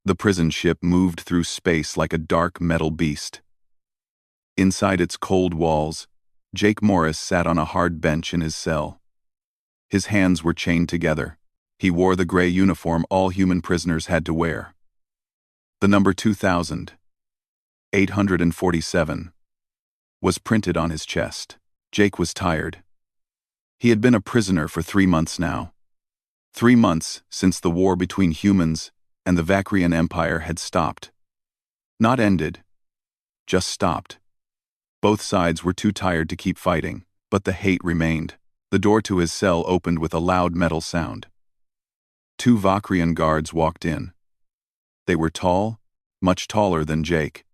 The prison ship moved through space like a dark metal beast. Inside its cold walls, Jake Morris sat on a hard bench in his cell. His hands were chained together. He wore the gray uniform all human prisoners had to wear. The number 2847 was printed on his chest. Jake was tired. He had been a prisoner for 3 months now. 3 months since the war between humans and the Vakrian Empire had stopped. Not ended, just stopped. Both sides were too tired to keep fighting, but the hate remained. The door to his cell opened with a loud metal sound. 2 Vakrian guards walked in. They were tall, much taller than Jake.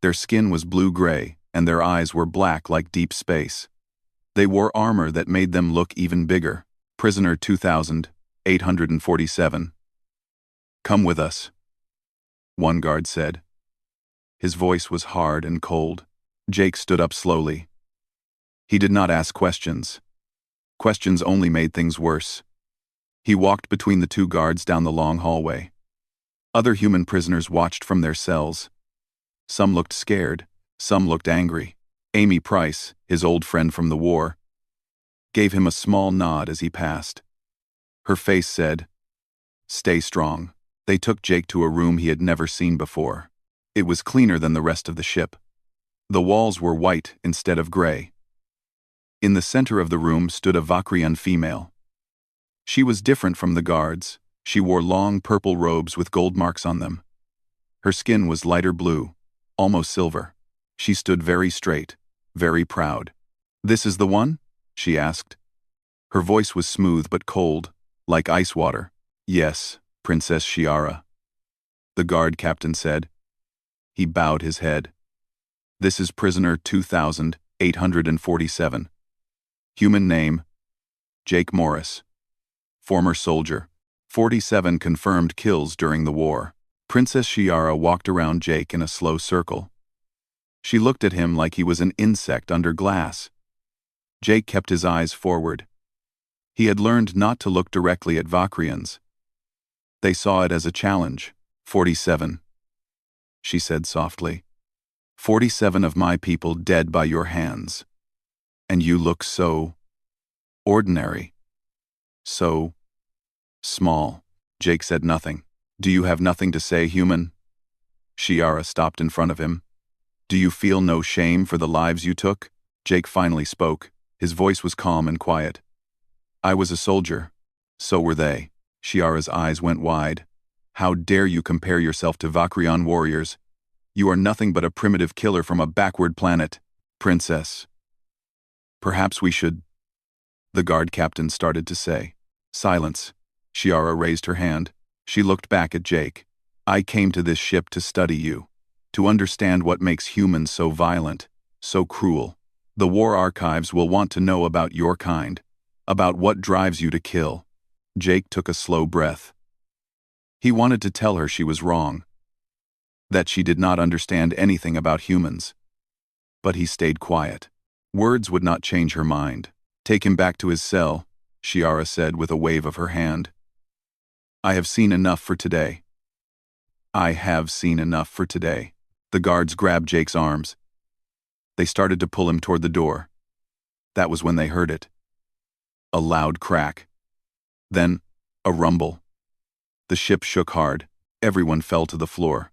Their skin was blue-gray, and their eyes were black like deep space. They wore armor that made them look even bigger. Prisoner 2847. "Come with us," one guard said. His voice was hard and cold. Jake stood up slowly. He did not ask questions. Questions only made things worse. He walked between the 2 guards down the long hallway. Other human prisoners watched from their cells. Some looked scared, some looked angry. Amy Price, his old friend from the war, gave him a small nod as he passed. Her face said, "Stay strong." They took Jake to a room he had never seen before. It was cleaner than the rest of the ship. The walls were white instead of gray. In the center of the room stood a Vakrian female. She was different from the guards. She wore long purple robes with gold marks on them. Her skin was lighter blue, almost silver. She stood very straight, very proud. "This is the one?" she asked. Her voice was smooth but cold, like ice water. "Yes, Princess Shiara," the guard captain said. He bowed his head. "This is prisoner 2847. Human name, Jake Morris. Former soldier. 47 confirmed kills during the war." Princess Shiara walked around Jake in a slow circle. She looked at him like he was an insect under glass. Jake kept his eyes forward. He had learned not to look directly at Vakrians. They saw it as a challenge. 47, she said softly. 47 of my people dead by your hands. And you look so ordinary. So small. Jake said nothing. "Do you have nothing to say, human?" Shiara stopped in front of him. "Do you feel no shame for the lives you took?" Jake finally spoke. His voice was calm and quiet. "I was a soldier. So were they." Shiara's eyes went wide. "How dare you compare yourself to Vakrian warriors? You are nothing but a primitive killer from a backward planet. Princess. Perhaps we should—" the guard captain started to say. "Silence." Shiara raised her hand. She looked back at Jake. "I came to this ship to study you, to understand what makes humans so violent, so cruel. The war archives will want to know about your kind, about what drives you to kill." Jake took a slow breath. He wanted to tell her she was wrong, that she did not understand anything about humans. But he stayed quiet. Words would not change her mind. "Take him back to his cell," Shiara said with a wave of her hand. "I have seen enough for today." "I have seen enough for today." The guards grabbed Jake's arms. They started to pull him toward the door. That was when they heard it. A loud crack. Then, a rumble. The ship shook hard. Everyone fell to the floor.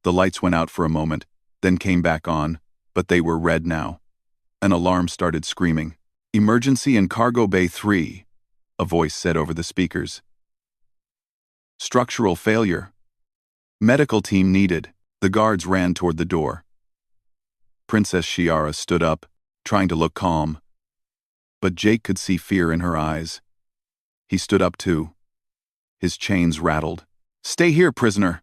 The lights went out for a moment, then came back on, but they were red now. An alarm started screaming. "Emergency in Cargo Bay 3, a voice said over the speakers. "Structural failure. Medical team needed." The guards ran toward the door. Princess Shiara stood up, trying to look calm. But Jake could see fear in her eyes. He stood up too. His chains rattled. "Stay here, prisoner,"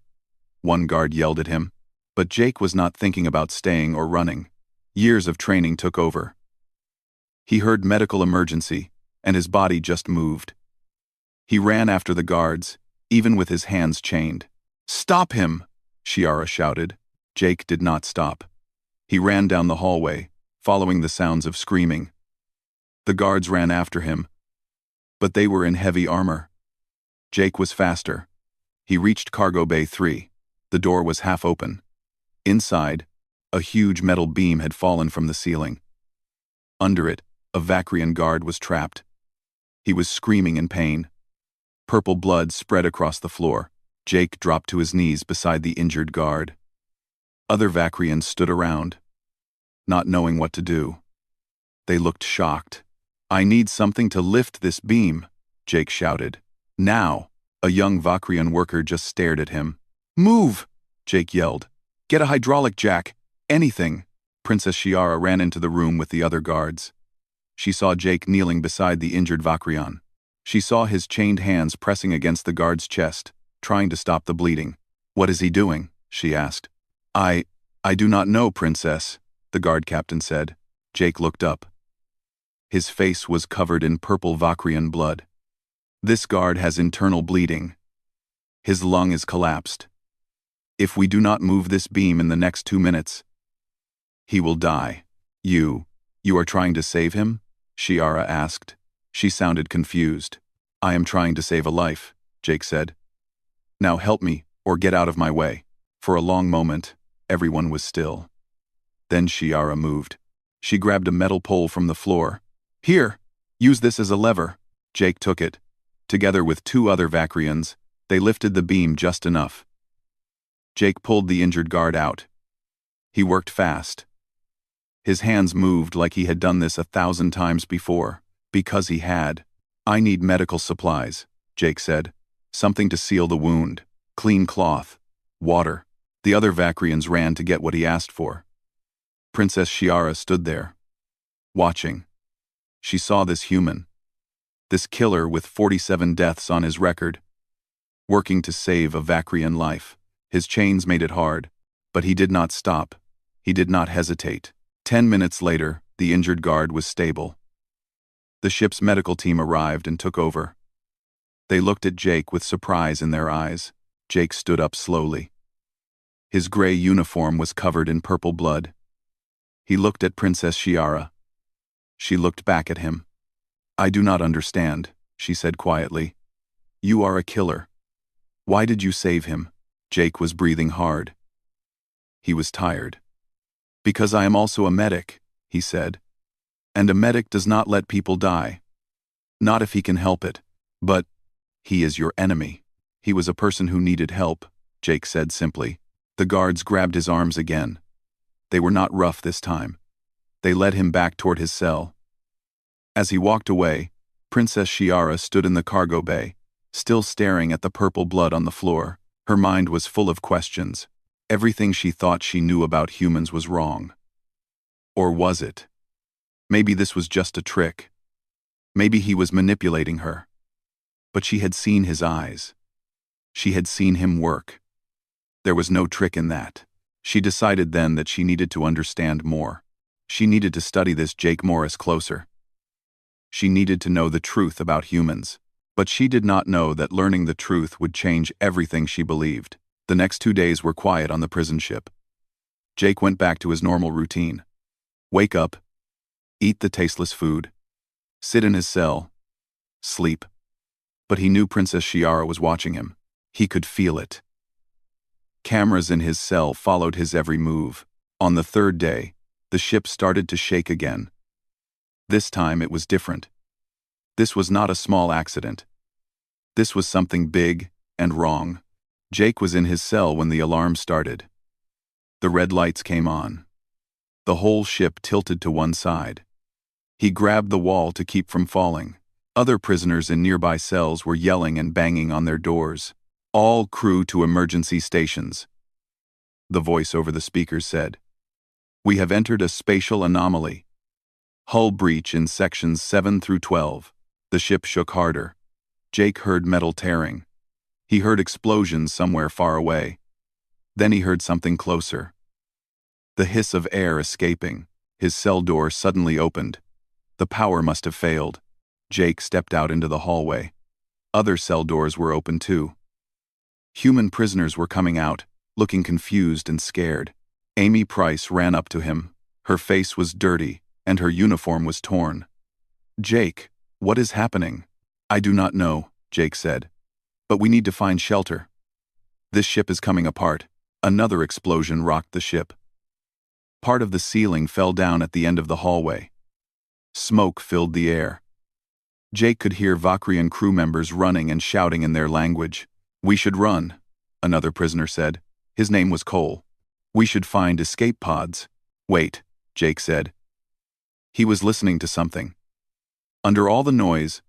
one guard yelled at him. But Jake was not thinking about staying or running. Years of training took over. He heard medical emergency, and his body just moved. He ran after the guards, even with his hands chained. "Stop him!" Shiara shouted. Jake did not stop. He ran down the hallway, following the sounds of screaming. The guards ran after him, but they were in heavy armor. Jake was faster. He reached Cargo Bay 3. The door was half open. Inside, a huge metal beam had fallen from the ceiling. Under it, a Vakrian guard was trapped. He was screaming in pain. Purple blood spread across the floor. Jake dropped to his knees beside the injured guard. Other Vakrians stood around, not knowing what to do. They looked shocked. "I need something to lift this beam," Jake shouted. "Now!" A young Vakrian worker just stared at him. "Move!" Jake yelled. "Get a hydraulic jack! Anything!" Princess Shiara ran into the room with the other guards. She saw Jake kneeling beside the injured Vakrian. She saw his chained hands pressing against the guard's chest, trying to stop the bleeding. "What is he doing?" she asked. I do not know, Princess," the guard captain said. Jake looked up. His face was covered in purple Vakrian blood. "This guard has internal bleeding. His lung is collapsed. If we do not move this beam in the next 2 minutes, he will die." You are trying to save him?" Shiara asked. She sounded confused. "I am trying to save a life," Jake said. "Now help me, or get out of my way." For a long moment, everyone was still. Then Shiara moved. She grabbed a metal pole from the floor. "Here, use this as a lever." Jake took it. Together with 2 other Vakrians, they lifted the beam just enough. Jake pulled the injured guard out. He worked fast. His hands moved like he had done this 1,000 times before, because he had. "I need medical supplies," Jake said. "Something to seal the wound, clean cloth, water." The other Vakrians ran to get what he asked for. Princess Shiara stood there, watching. She saw this human, this killer with 47 deaths on his record, working to save a Vakrian life. His chains made it hard, but he did not stop. He did not hesitate. 10 minutes later, the injured guard was stable. The ship's medical team arrived and took over. They looked at Jake with surprise in their eyes. Jake stood up slowly. His gray uniform was covered in purple blood. He looked at Princess Shiara. She looked back at him. "I do not understand," she said quietly. "You are a killer. Why did you save him?" Jake was breathing hard. He was tired. "Because I am also a medic," he said. "And a medic does not let people die. Not if he can help it. But he is your enemy." "He was a person who needed help," Jake said simply. The guards grabbed his arms again. They were not rough this time. They led him back toward his cell. As he walked away, Princess Shiara stood in the cargo bay, still staring at the purple blood on the floor. Her mind was full of questions. Everything she thought she knew about humans was wrong. Or was it? Maybe this was just a trick. Maybe he was manipulating her. But she had seen his eyes. She had seen him work. There was no trick in that. She decided then that she needed to understand more. She needed to study this Jake Morris closer. She needed to know the truth about humans. But she did not know that learning the truth would change everything she believed. The next 2 days were quiet on the prison ship. Jake went back to his normal routine. Wake up, eat the tasteless food, sit in his cell, sleep. But he knew Princess Shiara was watching him. He could feel it. Cameras in his cell followed his every move. On the 3rd day, the ship started to shake again. This time it was different. This was not a small accident. This was something big and wrong. Jake was in his cell when the alarm started. The red lights came on. The whole ship tilted to one side. He grabbed the wall to keep from falling. Other prisoners in nearby cells were yelling and banging on their doors. "All crew to emergency stations," the voice over the speakers said. "We have entered a spatial anomaly. Hull breach in sections 7 through 12. The ship shook harder. Jake heard metal tearing. He heard explosions somewhere far away. Then he heard something closer. The hiss of air escaping. His cell door suddenly opened. The power must have failed. Jake stepped out into the hallway. Other cell doors were open too. Human prisoners were coming out, looking confused and scared. Amy Price ran up to him. Her face was dirty, and her uniform was torn. "Jake, what is happening?" "I do not know," Jake said. "But we need to find shelter. This ship is coming apart." Another explosion rocked the ship. Part of the ceiling fell down at the end of the hallway. Smoke filled the air. Jake could hear Vakrian crew members running and shouting in their language. "We should run," another prisoner said. His name was Cole. "We should find escape pods." "Wait," Jake said. He was listening to something. Under all the noise,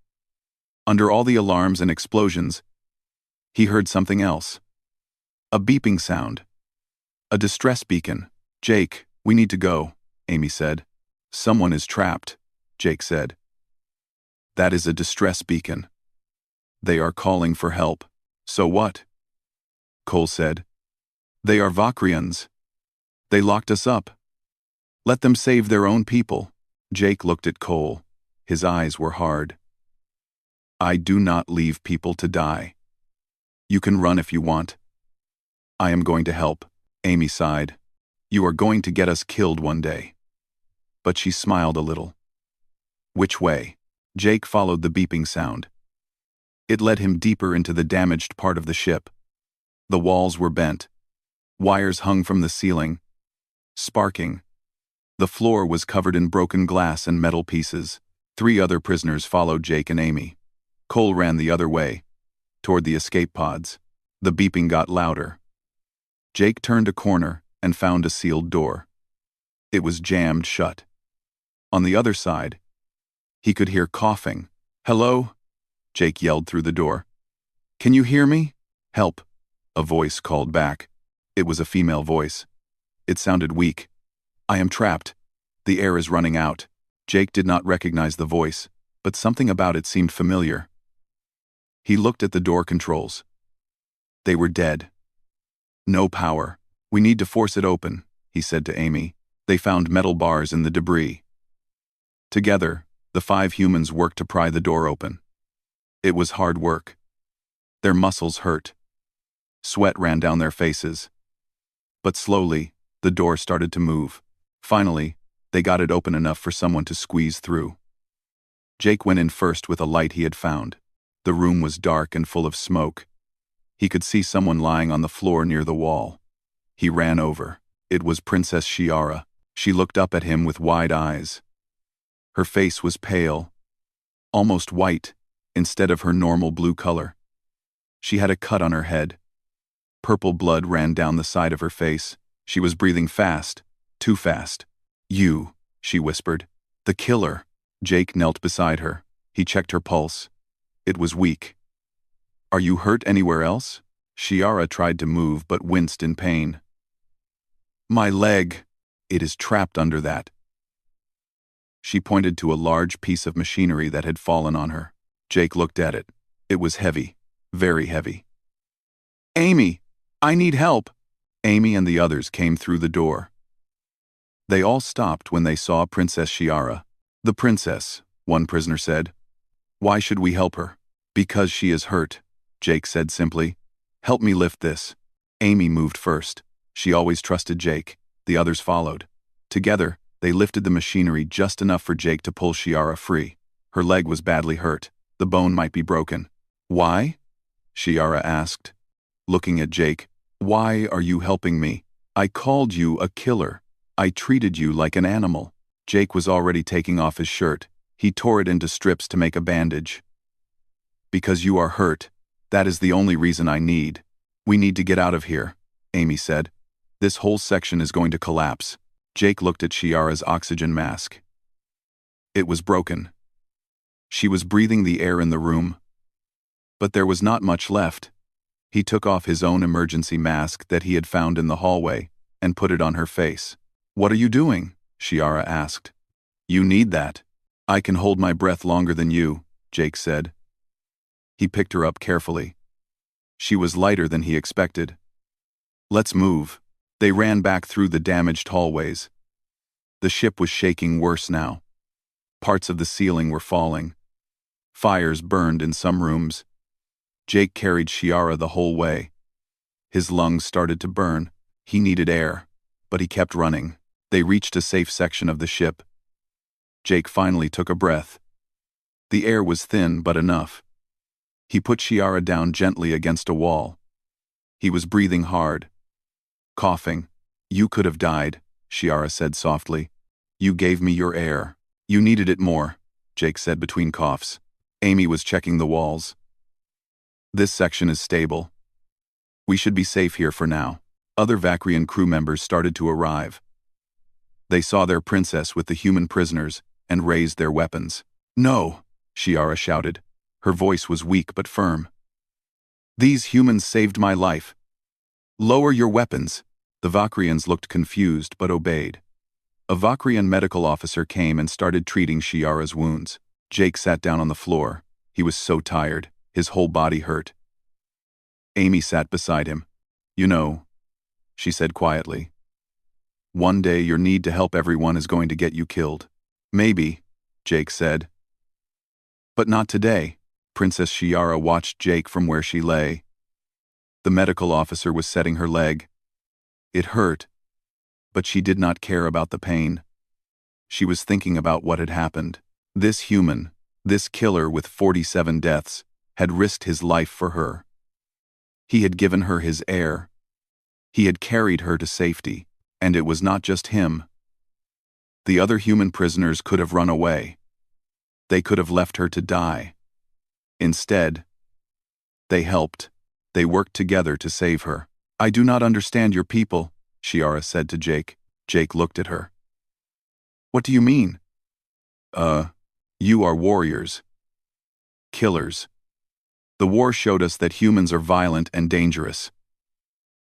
under all the alarms and explosions, he heard something else. A beeping sound. A distress beacon. "Jake, we need to go," Amy said. "Someone is trapped," Jake said. "That is a distress beacon. They are calling for help." "So what?" Cole said. "They are Vakrians. They locked us up. Let them save their own people." Jake looked at Cole. His eyes were hard. "I do not leave people to die. You can run if you want." "I am going to help," Amy sighed. "You are going to get us killed one day." But she smiled a little. "Which way?" Jake followed the beeping sound. It led him deeper into the damaged part of the ship. The walls were bent. Wires hung from the ceiling, sparking. The floor was covered in broken glass and metal pieces. 3 other prisoners followed Jake and Amy. Cole ran the other way, toward the escape pods. The beeping got louder. Jake turned a corner and found a sealed door. It was jammed shut. On the other side, he could hear coughing. "Hello?" Jake yelled through the door. "Can you hear me? Help," a voice called back. It was a female voice. It sounded weak. "I am trapped. The air is running out." Jake did not recognize the voice, but something about it seemed familiar. He looked at the door controls. They were dead. "No power. We need to force it open," he said to Amy. They found metal bars in the debris. Together, the 5 humans worked to pry the door open. It was hard work. Their muscles hurt. Sweat ran down their faces. But slowly, the door started to move. Finally, they got it open enough for someone to squeeze through. Jake went in first with a light he had found. The room was dark and full of smoke. He could see someone lying on the floor near the wall. He ran over. It was Princess Shiara. She looked up at him with wide eyes. Her face was pale, almost white, instead of her normal blue color. She had a cut on her head. Purple blood ran down the side of her face. She was breathing fast, too fast. "You," she whispered. "The killer." Jake knelt beside her. He checked her pulse. It was weak. "Are you hurt anywhere else?" Shiara tried to move but winced in pain. "My leg. It is trapped under that." She pointed to a large piece of machinery that had fallen on her. Jake looked at it. It was heavy, very heavy. "Amy, I need help." Amy and the others came through the door. They all stopped when they saw Princess Shiara. "The princess," one prisoner said. "Why should we help her?" "Because she is hurt," Jake said simply. "Help me lift this." Amy moved first. She always trusted Jake. The others followed. Together, they lifted the machinery just enough for Jake to pull Shiara free. Her leg was badly hurt. The bone might be broken. "Why?" Shiara asked, looking at Jake. "Why are you helping me? I called you a killer. I treated you like an animal." Jake was already taking off his shirt. He tore it into strips to make a bandage. "Because you are hurt. That is the only reason I need. We need to get out of here," Amy said. "This whole section is going to collapse." Jake looked at Shiara's oxygen mask. It was broken. She was breathing the air in the room. But there was not much left. He took off his own emergency mask that he had found in the hallway and put it on her face. "What are you doing?" Shiara asked. "You need that." "I can hold my breath longer than you," Jake said. He picked her up carefully. She was lighter than he expected. "Let's move." They ran back through the damaged hallways. The ship was shaking worse now. Parts of the ceiling were falling. Fires burned in some rooms. Jake carried Shiara the whole way. His lungs started to burn. He needed air, but he kept running. They reached a safe section of the ship. Jake finally took a breath. The air was thin but enough. He put Shiara down gently against a wall. He was breathing hard. Coughing. You could have died, Shiara said softly. You gave me your air. You needed it more, Jake said between coughs. Amy was checking the walls. This section is stable. We should be safe here for now. Other Vakrian crew members started to arrive. They saw their princess with the human prisoners and raised their weapons. No, Shiara shouted. Her voice was weak but firm. These humans saved my life. Lower your weapons. The Vakrians looked confused but obeyed. A Vakrian medical officer came and started treating Shiara's wounds. Jake sat down on the floor. He was so tired. His whole body hurt. Amy sat beside him. You know, she said quietly. One day your need to help everyone is going to get you killed. Maybe, Jake said. But not today. Princess Shiara watched Jake from where she lay. The medical officer was setting her leg. It hurt, but she did not care about the pain. She was thinking about what had happened. This human, this killer with 47 deaths, had risked his life for her. He had given her his air. He had carried her to safety, and it was not just him. The other human prisoners could have run away. They could have left her to die. Instead, they helped. They worked together to save her. I do not understand your people, Shiara said to Jake. Jake looked at her. What do you mean? You are warriors. Killers. The war showed us that humans are violent and dangerous.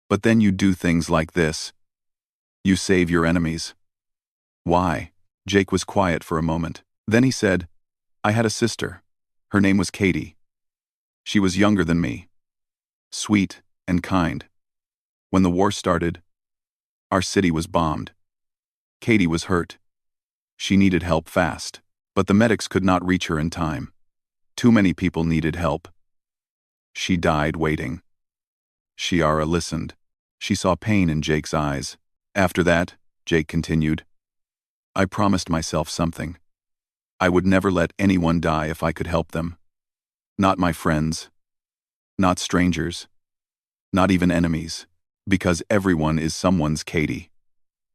But then you do things like this. You save your enemies. Why? Jake was quiet for a moment. Then he said, I had a sister. Her name was Katie. She was younger than me. Sweet and kind. When the war started, our city was bombed. Katie was hurt. She needed help fast, but the medics could not reach her in time. Too many people needed help. She died waiting. Shiara listened. She saw pain in Jake's eyes. After that, Jake continued, I promised myself something. I would never let anyone die if I could help them. Not my friends. Not strangers. Not even enemies. Because everyone is someone's Katie.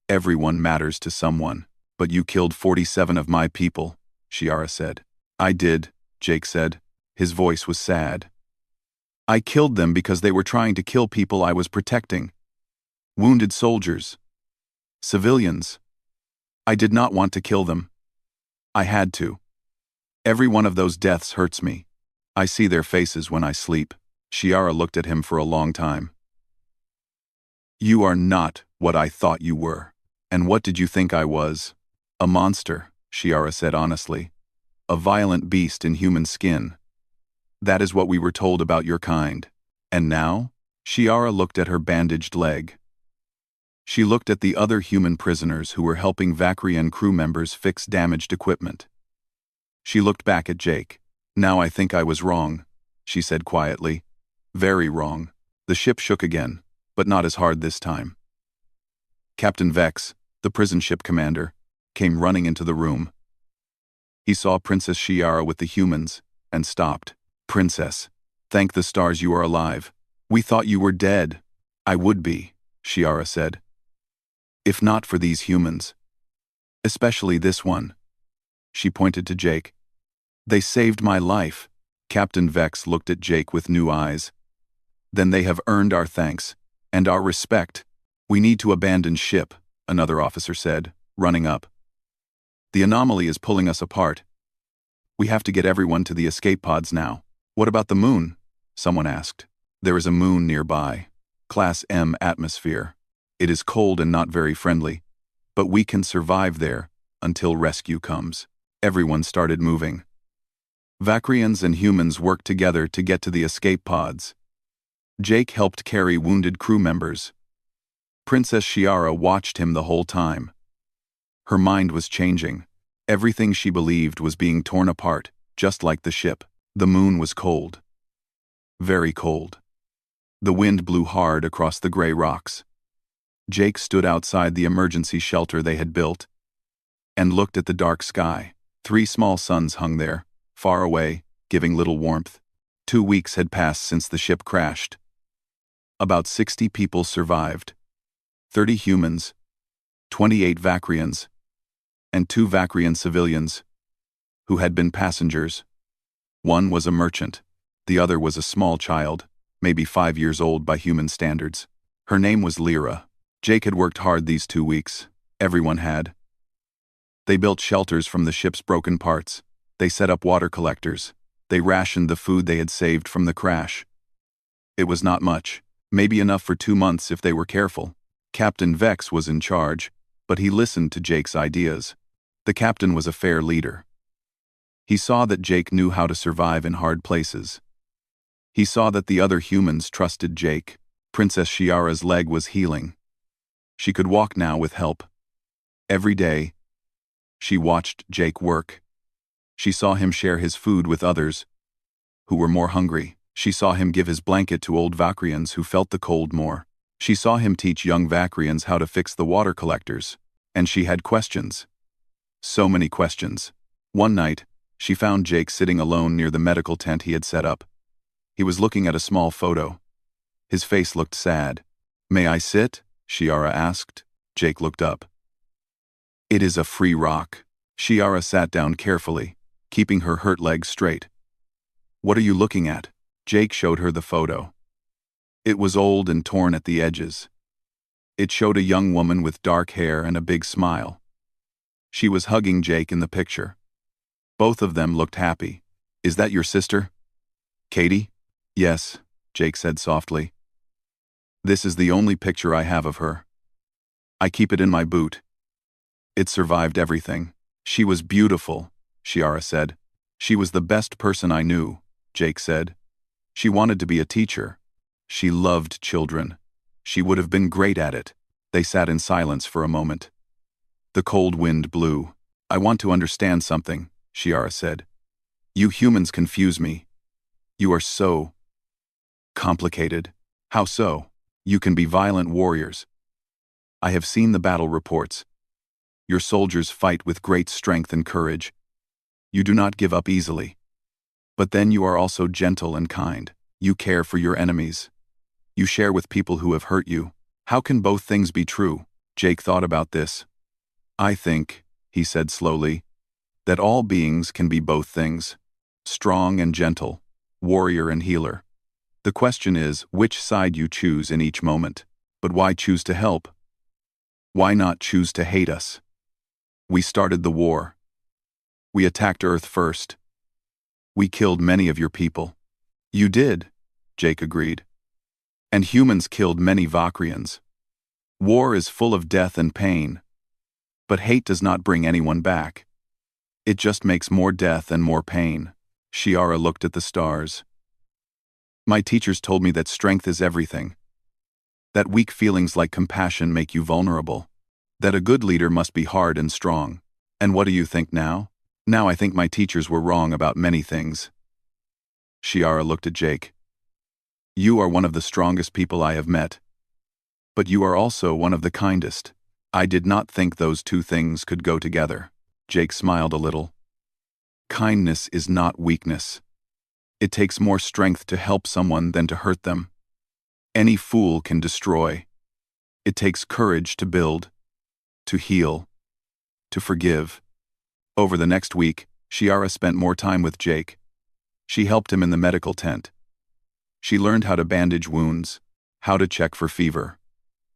Everyone matters to someone. But you killed 47 of my people, Shiara said. I did, Jake said. His voice was sad. I killed them because they were trying to kill people I was protecting. Wounded soldiers. Civilians. I did not want to kill them. I had to. Every one of those deaths hurts me. I see their faces when I sleep. Shiara looked at him for a long time. You are not what I thought you were. And what did you think I was? A monster, Shiara said honestly. A violent beast in human skin. That is what we were told about your kind. And now? Shiara looked at her bandaged leg. She looked at the other human prisoners who were helping Vakrian crew members fix damaged equipment. She looked back at Jake. Now I think I was wrong, she said quietly. Very wrong. The ship shook again, but not as hard this time. Captain Vex, the prison ship commander, came running into the room. He saw Princess Shiara with the humans, and stopped. Princess, thank the stars you are alive. We thought you were dead. I would be, Shiara said. If not for these humans. Especially this one. She pointed to Jake. They saved my life. Captain Vex looked at Jake with new eyes. Then they have earned our thanks, and our respect. We need to abandon ship, another officer said, running up. The anomaly is pulling us apart. We have to get everyone to the escape pods now. What about the moon? Someone asked. There is a moon nearby. Class M atmosphere. It is cold and not very friendly, but we can survive there until rescue comes. Everyone started moving. Vakrians and humans worked together to get to the escape pods. Jake helped carry wounded crew members. Princess Shiara watched him the whole time. Her mind was changing. Everything she believed was being torn apart, just like the ship. The moon was cold. Very cold. The wind blew hard across the gray rocks. Jake stood outside the emergency shelter they had built and looked at the dark sky. 3 small suns hung there, far away, giving little warmth. 2 weeks had passed since the ship crashed. About 60 people survived. 30 humans, 28 Vacrians, and 2 Vacrian civilians, who had been passengers. One was a merchant, the other was a small child, maybe 5 years old by human standards. Her name was Lyra. Jake had worked hard these 2 weeks. Everyone had. They built shelters from the ship's broken parts. They set up water collectors. They rationed the food they had saved from the crash. It was not much, maybe enough for 2 months if they were careful. Captain Vex was in charge, but he listened to Jake's ideas. The captain was a fair leader. He saw that Jake knew how to survive in hard places. He saw that the other humans trusted Jake. Princess Shiara's leg was healing. She could walk now with help. Every day, she watched Jake work. She saw him share his food with others who were more hungry. She saw him give his blanket to old Vacrians who felt the cold more. She saw him teach young Vacrians how to fix the water collectors. And she had questions. So many questions. One night, she found Jake sitting alone near the medical tent he had set up. He was looking at a small photo. His face looked sad. "May I sit?" Shiara asked. Jake looked up. "It is a free rock." Shiara sat down carefully, keeping her hurt leg straight. "What are you looking at?" Jake showed her the photo. It was old and torn at the edges. It showed a young woman with dark hair and a big smile. She was hugging Jake in the picture. Both of them looked happy. "Is that your sister, Katie?" "Yes," Jake said softly. "This is the only picture I have of her. I keep it in my boot. It survived everything." "She was beautiful," Shiara said. "She was the best person I knew," Jake said. "She wanted to be a teacher. She loved children. She would have been great at it." They sat in silence for a moment. The cold wind blew. "I want to understand something," Shiara said. "You humans confuse me. You are so complicated." "How so?" "You can be violent warriors. I have seen the battle reports. Your soldiers fight with great strength and courage. You do not give up easily. But then you are also gentle and kind. You care for your enemies. You share with people who have hurt you. How can both things be true?" Jake thought about this. "I think," he said slowly, "that all beings can be both things. Strong and gentle, warrior and healer. The question is which side you choose in each moment. But why choose to help? Why not choose to hate us? We started the war. We attacked Earth first. We killed many of your people." "You did," Jake agreed. "And humans killed many Vacrians. War is full of death and pain. But hate does not bring anyone back. It just makes more death and more pain." Shiara looked at the stars. "My teachers told me that strength is everything. That weak feelings like compassion make you vulnerable. That a good leader must be hard and strong. And what do you think now?" "Now I think my teachers were wrong about many things." Shiara looked at Jake. "You are one of the strongest people I have met. But you are also one of the kindest." "I did not think those two things could go together." Jake smiled a little. "Kindness is not weakness. It takes more strength to help someone than to hurt them. Any fool can destroy. It takes courage to build, to heal, to forgive." Over the next week, Shiara spent more time with Jake. She helped him in the medical tent. She learned how to bandage wounds, how to check for fever,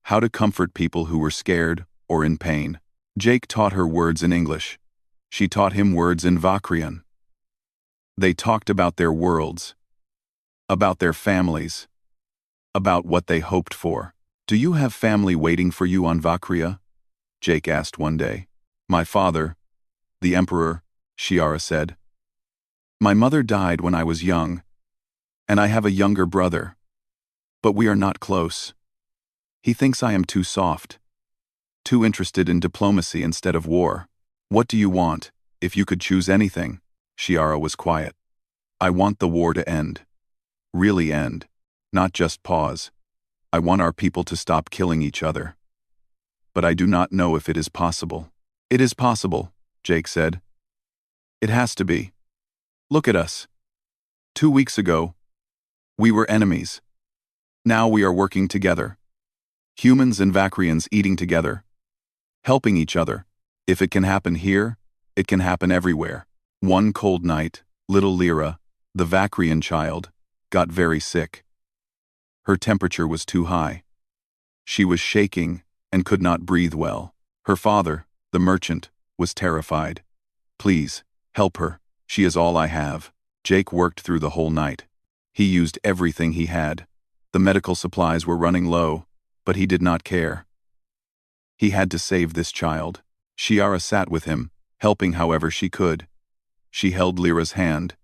how to comfort people who were scared or in pain. Jake taught her words in English. She taught him words in Vacrian. They talked about their worlds, about their families, about what they hoped for. "Do you have family waiting for you on Vacria?" Jake asked one day. "My father, the Emperor," Shiara said. "My mother died when I was young, and I have a younger brother. But we are not close. He thinks I am too soft, too interested in diplomacy instead of war." "What do you want, if you could choose anything?" Shiara was quiet. "I want the war to end. Really end. Not just pause. I want our people to stop killing each other. But I do not know if it is possible." "It is possible," Jake said. "It has to be. Look at us. 2 weeks ago, we were enemies. Now we are working together. Humans and Vakrians eating together, helping each other. If it can happen here, it can happen everywhere. One cold night, little Lyra, the Vakrian child, got very sick. Her temperature was too high. She was shaking and could not breathe well. Her father, the merchant, was terrified. Please, help her. She is all I have. Jake worked through the whole night. He used everything he had. The medical supplies were running low, but he did not care. He had to save this child. Shiara sat with him, helping however she could. She held Lyra's hand.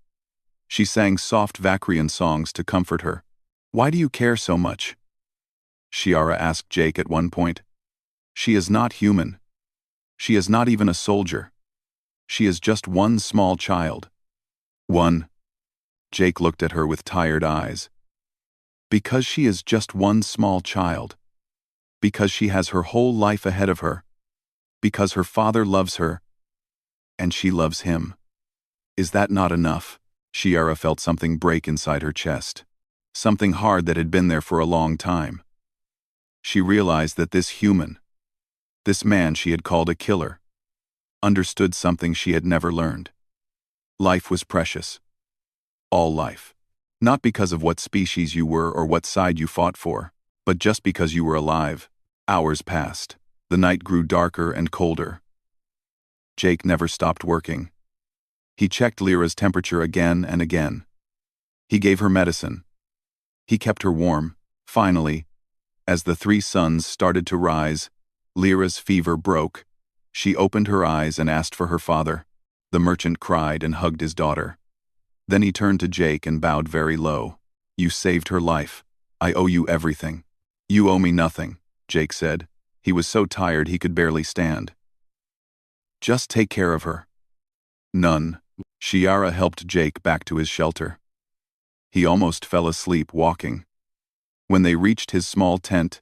She sang soft Vakrian songs to comfort her. Why do you care so much? Shiara asked Jake at one point. She is not human. She is not even a soldier. She is just one small child. One. Jake looked at her with tired eyes. Because she is just one small child. Because she has her whole life ahead of her. Because her father loves her. And she loves him. Is that not enough? Shiara felt something break inside her chest. Something hard that had been there for a long time. She realized that this human, this man she had called a killer, understood something she had never learned. Life was precious. All life. Not because of what species you were or what side you fought for, but just because you were alive. Hours passed. The night grew darker and colder. Jake never stopped working. He checked Lyra's temperature again and again. He gave her medicine. He kept her warm. Finally, as the 3 suns started to rise, Lyra's fever broke. She opened her eyes and asked for her father. The merchant cried and hugged his daughter. Then he turned to Jake and bowed very low. You saved her life. I owe you everything. You owe me nothing, Jake said. He was so tired he could barely stand. Just take care of her. None. Shiara helped Jake back to his shelter. He almost fell asleep walking. When they reached his small tent,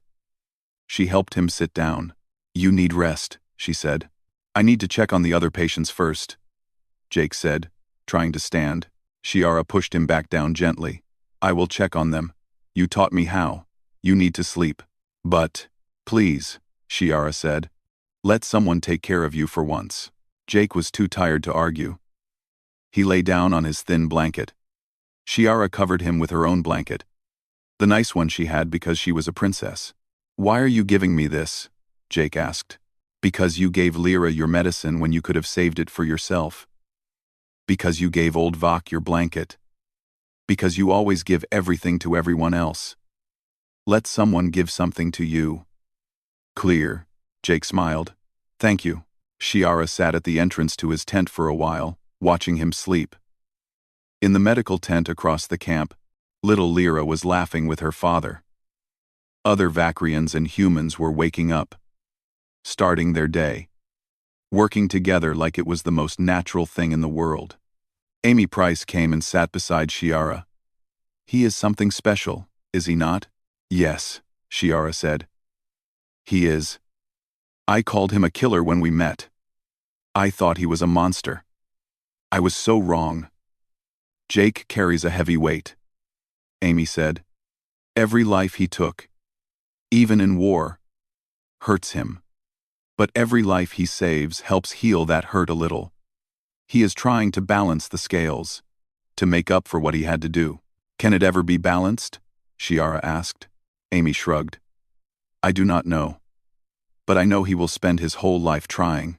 she helped him sit down. You need rest, she said. I need to check on the other patients first, Jake said, trying to stand. Shiara pushed him back down gently. I will check on them. You taught me how. You need to sleep. But, please, Shiara said. Let someone take care of you for once. Jake was too tired to argue. He lay down on his thin blanket. Shiara covered him with her own blanket. The nice one she had because she was a princess. Why are you giving me this? Jake asked. Because you gave Lyra your medicine when you could have saved it for yourself. Because you gave old Vok your blanket. Because you always give everything to everyone else. Let someone give something to you. Clear, Jake smiled. Thank you. Shiara sat at the entrance to his tent for a while, watching him sleep. In the medical tent across the camp, little Lyra was laughing with her father. Other Vakrians and humans were waking up, starting their day, working together like it was the most natural thing in the world. Amy Price came and sat beside Shiara. He is something special, is he not? Yes, Shiara said. He is. I called him a killer when we met. I thought he was a monster. I was so wrong. Jake carries a heavy weight, Amy said. Every life he took, even in war, hurts him. But every life he saves helps heal that hurt a little. He is trying to balance the scales, to make up for what he had to do. Can it ever be balanced? Shiara asked. Amy shrugged. I do not know. But I know he will spend his whole life trying.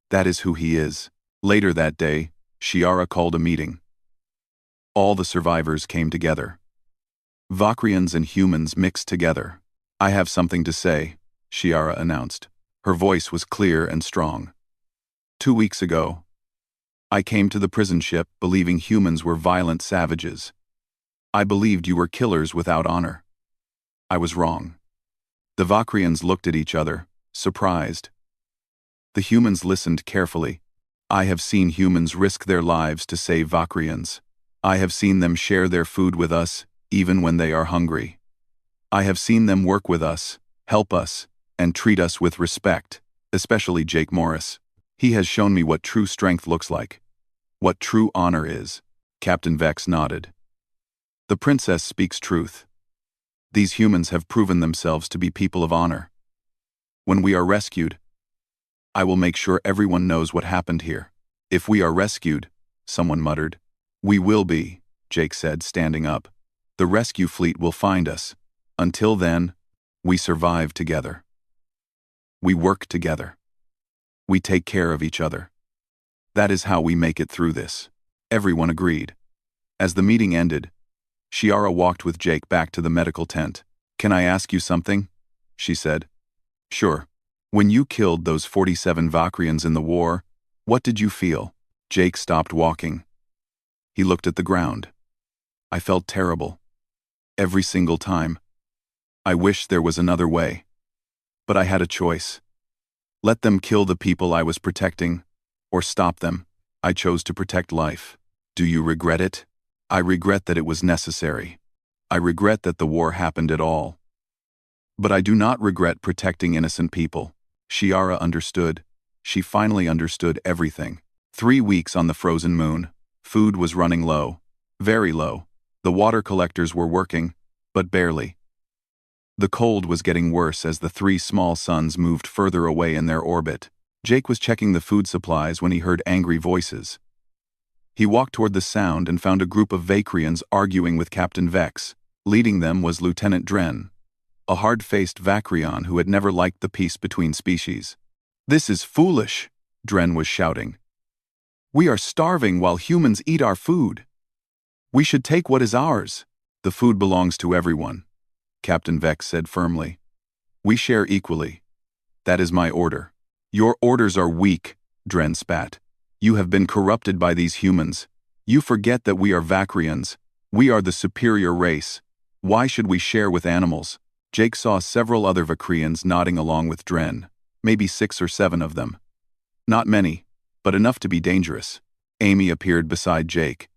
That is who he is. Later that day, Shiara called a meeting. All the survivors came together. Vakrians and humans mixed together. I have something to say, Shiara announced. Her voice was clear and strong. 2 weeks ago, I came to the prison ship believing humans were violent savages. I believed you were killers without honor. I was wrong. The Vakrians looked at each other, surprised. The humans listened carefully. I have seen humans risk their lives to save Vakrians. I have seen them share their food with us, even when they are hungry. I have seen them work with us, help us, and treat us with respect, especially Jake Morris. He has shown me what true strength looks like, what true honor is. Captain Vex nodded. The princess speaks truth. These humans have proven themselves to be people of honor. When we are rescued, I will make sure everyone knows what happened here. If we are rescued, someone muttered. We will be, Jake said, standing up. The rescue fleet will find us. Until then, we survive together. We work together. We take care of each other. That is how we make it through this. Everyone agreed. As the meeting ended, Shiara walked with Jake back to the medical tent. Can I ask you something? She said. Sure. When you killed those 47 Vakrians in the war, what did you feel? Jake stopped walking. He looked at the ground. I felt terrible. Every single time. I wish there was another way. But I had a choice. Let them kill the people I was protecting, or stop them. I chose to protect life. Do you regret it? I regret that it was necessary. I regret that the war happened at all. But I do not regret protecting innocent people. Shiara understood. She finally understood everything. 3 weeks on the frozen moon. Food was running low. Very low. The water collectors were working, but barely. The cold was getting worse as the 3 small suns moved further away in their orbit. Jake was checking the food supplies when he heard angry voices. He walked toward the sound and found a group of Vakrians arguing with Captain Vex. Leading them was Lieutenant Dren, a hard-faced Vakrian who had never liked the peace between species. This is foolish, Dren was shouting. We are starving while humans eat our food. We should take what is ours. The food belongs to everyone, Captain Vex said firmly. We share equally. That is my order. Your orders are weak, Dren spat. You have been corrupted by these humans. You forget that we are Vakrians. We are the superior race. Why should we share with animals? Jake saw several other Vakrians nodding along with Dren, maybe 6 or 7 of them. Not many, but enough to be dangerous. Amy appeared beside Jake.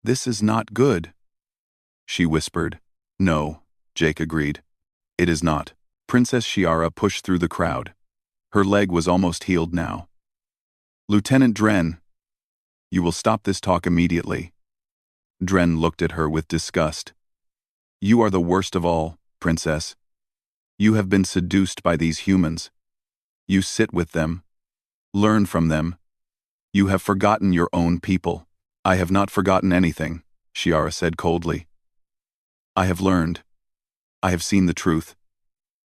This is not good, she whispered. No, Jake agreed. It is not. Princess Shiara pushed through the crowd. Her leg was almost healed now. Lieutenant Dren, you will stop this talk immediately. Dren looked at her with disgust. You are the worst of all, Princess. You have been seduced by these humans. You sit with them. Learn from them. You have forgotten your own people. I have not forgotten anything, Shiara said coldly. I have learned. I have seen the truth.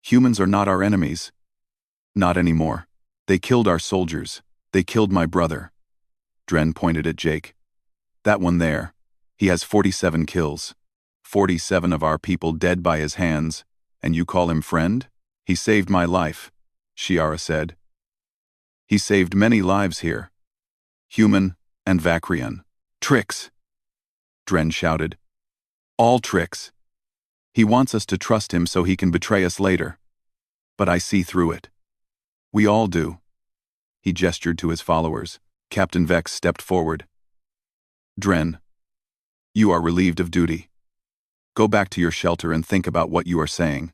Humans are not our enemies. Not anymore. They killed our soldiers. They killed my brother. Dren pointed at Jake. That one there. He has 47 kills. 47 of our people dead by his hands, and you call him friend? He saved my life, Shiara said. He saved many lives here. Human and Vakrian. Tricks, Dren shouted. All tricks. He wants us to trust him so he can betray us later. But I see through it. We all do. He gestured to his followers. Captain Vex stepped forward. Dren, you are relieved of duty. Go back to your shelter and think about what you are saying.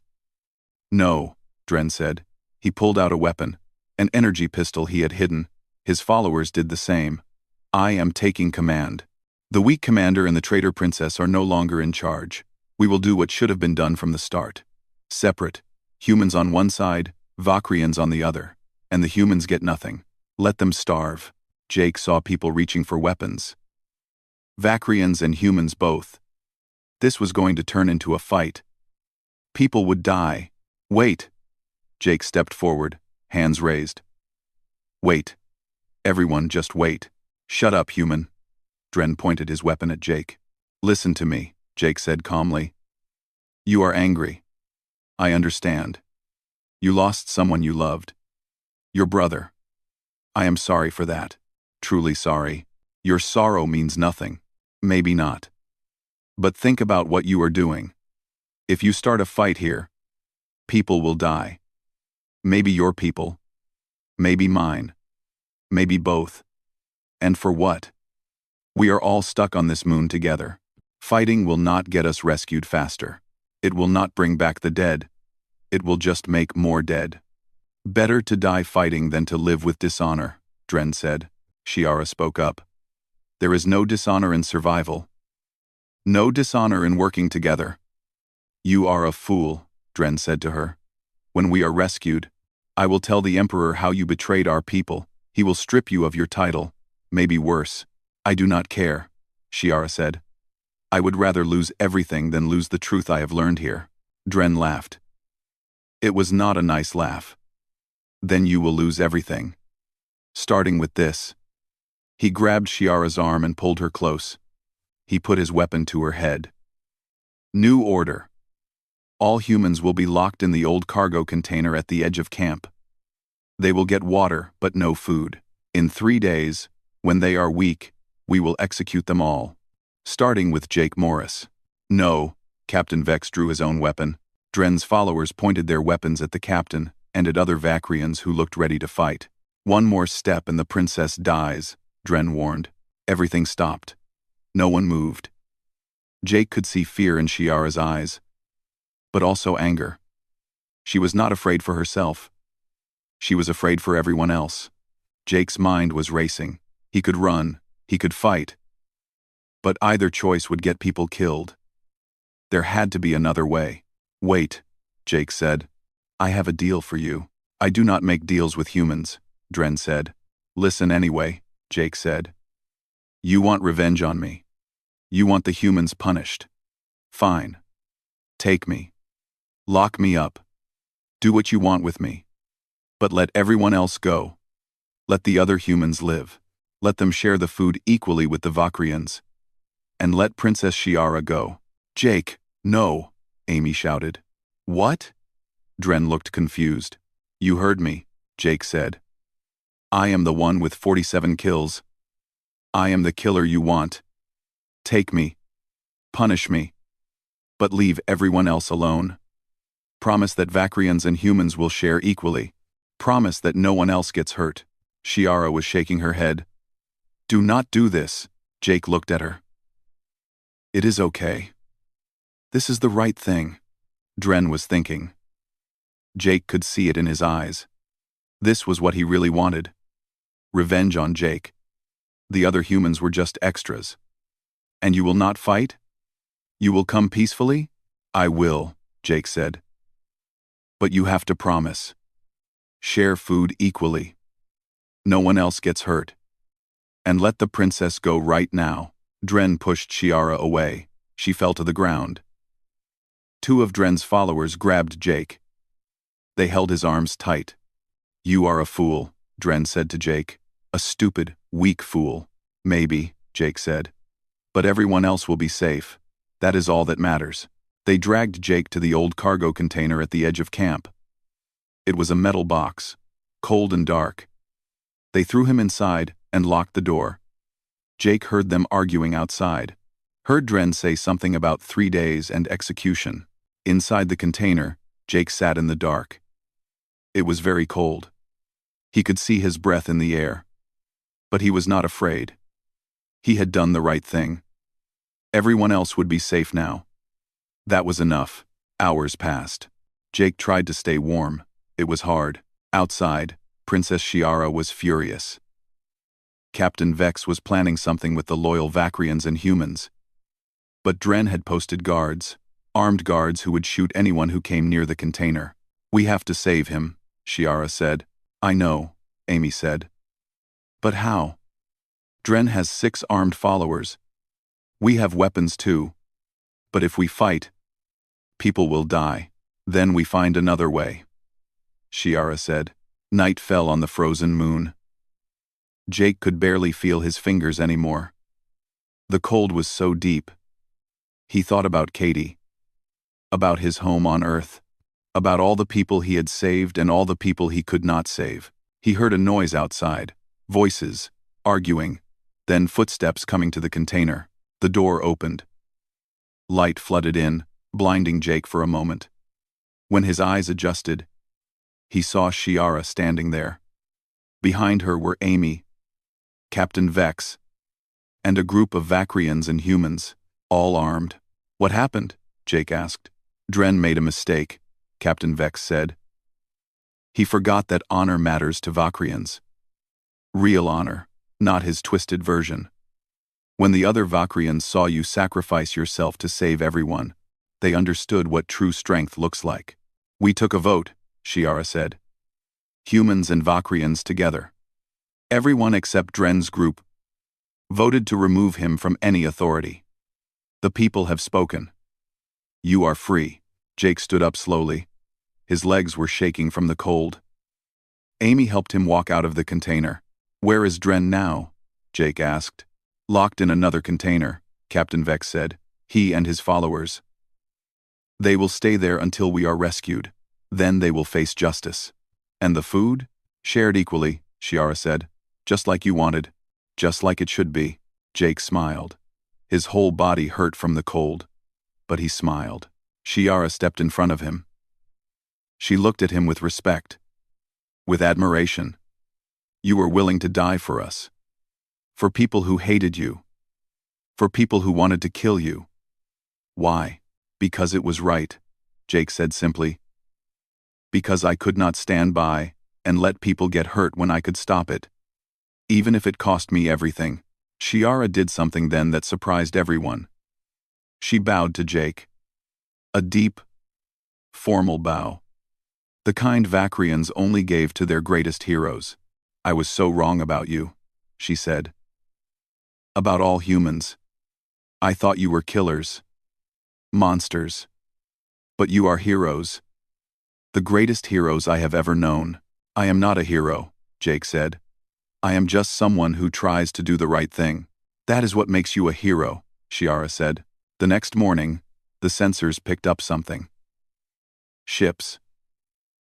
No, Dren said. He pulled out a weapon, an energy pistol he had hidden. His followers did the same. I am taking command. The weak commander and the traitor princess are no longer in charge. We will do what should have been done from the start. Separate. Humans on one side, Vakrians on the other. And the humans get nothing. Let them starve. Jake saw people reaching for weapons. Vakrians and humans both. This was going to turn into a fight. People would die. Wait. Jake stepped forward, hands raised. Wait. Everyone just wait. Shut up, human. Dren pointed his weapon at Jake. Listen to me, Jake said calmly. You are angry. I understand. You lost someone you loved. Your brother. I am sorry for that. Truly sorry. Your sorrow means nothing. Maybe not. But think about what you are doing. If you start a fight here, people will die. Maybe your people. Maybe mine. Maybe both. And for what? We are all stuck on this moon together. Fighting will not get us rescued faster. It will not bring back the dead. It will just make more dead. Better to die fighting than to live with dishonor, Dren said. Shiara spoke up. There is no dishonor in survival. No dishonor in working together. You are a fool, Dren said to her. When we are rescued, I will tell the Emperor how you betrayed our people. He will strip you of your title. Maybe worse. I do not care, Shiara said. I would rather lose everything than lose the truth I have learned here. Dren laughed. It was not a nice laugh. Then you will lose everything. Starting with this. He grabbed Shiara's arm and pulled her close. He put his weapon to her head. New order. All humans will be locked in the old cargo container at the edge of camp. They will get water, but no food. In 3 days, when they are weak, we will execute them all. Starting with Jake Morris. No, Captain Vex drew his own weapon. Dren's followers pointed their weapons at the captain and at other Vakrians who looked ready to fight. One more step and the princess dies, Dren warned. Everything stopped. No one moved. Jake could see fear in Shiara's eyes, but also anger. She was not afraid for herself. She was afraid for everyone else. Jake's mind was racing. He could run, he could fight, but either choice would get people killed. There had to be another way. Wait, Jake said. I have a deal for you. I do not make deals with humans, Dren said. Listen anyway, Jake said. You want revenge on me. You want the humans punished. Fine. Take me. Lock me up. Do what you want with me. But let everyone else go. Let the other humans live. Let them share the food equally with the Vakrians. And let Princess Shiara go. Jake, no, Amy shouted. What? Dren looked confused. You heard me, Jake said. I am the one with 47 kills. I am the killer you want. Take me. Punish me. But leave everyone else alone. Promise that Vakrians and humans will share equally. Promise that no one else gets hurt. Shiara was shaking her head. Do not do this, Jake looked at her. It is okay. This is the right thing, Dren was thinking. Jake could see it in his eyes. This was what he really wanted. Revenge on Jake. The other humans were just extras. And you will not fight? You will come peacefully? I will, Jake said. But you have to promise. Share food equally. No one else gets hurt. And let the princess go right now. Dren pushed Shiara away. She fell to the ground. 2 of Dren's followers grabbed Jake. They held his arms tight. You are a fool, Dren said to Jake. A stupid, weak fool. Maybe, Jake said. But everyone else will be safe. That is all that matters. They dragged Jake to the old cargo container at the edge of camp. It was a metal box, cold and dark. They threw him inside and locked the door. Jake heard them arguing outside. Heard Dren say something about 3 days and execution. Inside the container, Jake sat in the dark. It was very cold. He could see his breath in the air. But he was not afraid. He had done the right thing. Everyone else would be safe now. That was enough. Hours passed. Jake tried to stay warm. It was hard. Outside, Princess Shiara was furious. Captain Vex was planning something with the loyal Vakrians and humans. But Dren had posted guards, armed guards who would shoot anyone who came near the container. We have to save him, Shiara said. I know, Amy said. But how? Dren has 6 armed followers. We have weapons too. But if we fight, people will die. Then we find another way, Shiara said. Night fell on the frozen moon. Jake could barely feel his fingers anymore. The cold was so deep. He thought about Katie, about his home on Earth, about all the people he had saved and all the people he could not save. He heard a noise outside, voices, arguing, then footsteps coming to the container. The door opened. Light flooded in, blinding Jake for a moment. When his eyes adjusted, he saw Shiara standing there. Behind her were Amy, Captain Vex, and a group of Vakrians and humans, all armed. What happened? Jake asked. Dren made a mistake, Captain Vex said. He forgot that honor matters to Vakrians. Real honor, not his twisted version. When the other Vakrians saw you sacrifice yourself to save everyone, They understood what true strength looks like. We took a vote, Shiara said. Humans and Vakrians together. Everyone except Dren's group voted to remove him from any authority. The people have spoken. You are free. Jake stood up slowly. His legs were shaking from the cold. Amy helped him walk out of the container. Where is Dren now? Jake asked. Locked in another container, Captain Vex said. He and his followers. They will stay there until we are rescued. Then they will face justice. And the food? Shared equally, Shiara said. Just like you wanted. Just like it should be. Jake smiled. His whole body hurt from the cold. But he smiled. Shiara stepped in front of him. She looked at him with respect. With admiration. You were willing to die for us. For people who hated you. For people who wanted to kill you. Why? Because it was right, Jake said simply. Because I could not stand by and let people get hurt when I could stop it. Even if it cost me everything. Shiara did something then that surprised everyone. She bowed to Jake. A deep, formal bow. The kind Vakrians only gave to their greatest heroes. I was so wrong about you, she said. About all humans. I thought you were killers. Monsters. But you are heroes. The greatest heroes I have ever known. I am not a hero, Jake said. I am just someone who tries to do the right thing. That is what makes you a hero, Shiara said. The next morning, the sensors picked up something. Ships.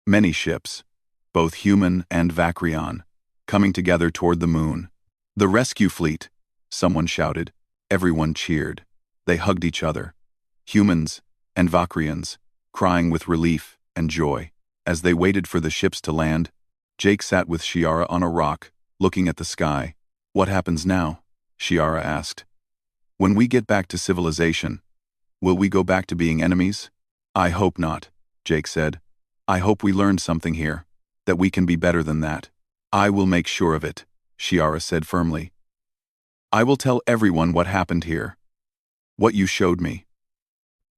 Many ships, both human and Vakrian, coming together toward the moon. The rescue fleet, someone shouted. Everyone cheered. They hugged each other. Humans and Vakrians, crying with relief and joy. As they waited for the ships to land, Jake sat with Shiara on a rock, looking at the sky. What happens now? Shiara asked. When we get back to civilization, will we go back to being enemies? I hope not, Jake said. I hope we learned something here, that we can be better than that. I will make sure of it, Shiara said firmly. I will tell everyone what happened here. What you showed me.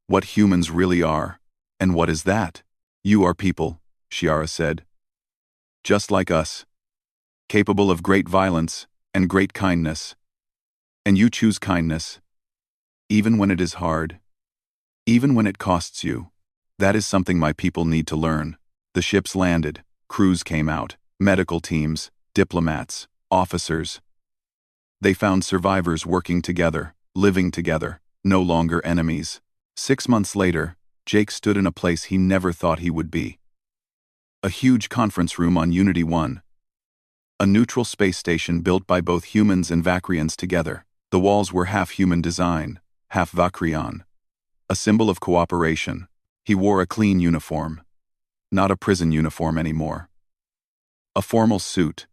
What humans really are. And what is that? You are people, Shiara said. Just like us. Capable of great violence and great kindness. And you choose kindness. Even when it is hard. Even when it costs you. That is something my people need to learn. The ships landed, crews came out, medical teams, diplomats, officers. They found survivors working together, living together, no longer enemies. 6 months later, Jake stood in a place he never thought he would be. A huge conference room on Unity 1. A neutral space station built by both humans and Vakrians together. The walls were half human design, half Vakrian. A symbol of cooperation. He wore a clean uniform. Not a prison uniform anymore. A formal suit.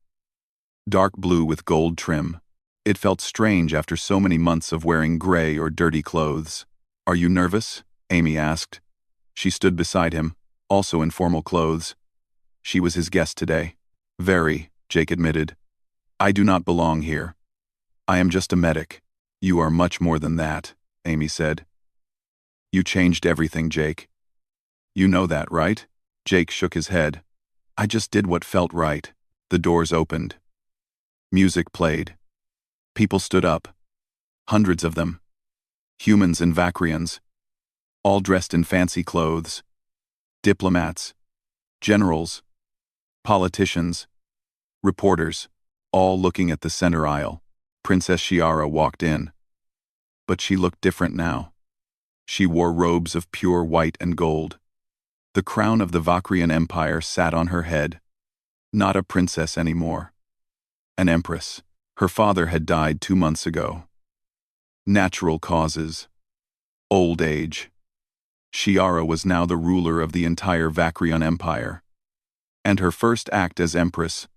Dark blue with gold trim. It felt strange after so many months of wearing gray or dirty clothes. Are you nervous? Amy asked. She stood beside him, also in formal clothes. She was his guest today. Very, Jake admitted. I do not belong here. I am just a medic. You are much more than that, Amy said. You changed everything, Jake. You know that, right? Jake shook his head. I just did what felt right. The doors opened. Music played. People stood up. Hundreds of them. Humans and Vakrians. All dressed in fancy clothes. Diplomats. Generals. Politicians. Reporters. All looking at the center aisle. Princess Shiara walked in. But she looked different now. She wore robes of pure white and gold. The crown of the Vakrian Empire sat on her head. Not a princess anymore. An empress. Her father had died 2 months ago. Natural causes. Old age. Shiara was now the ruler of the entire Vakrian Empire. And her first act as empress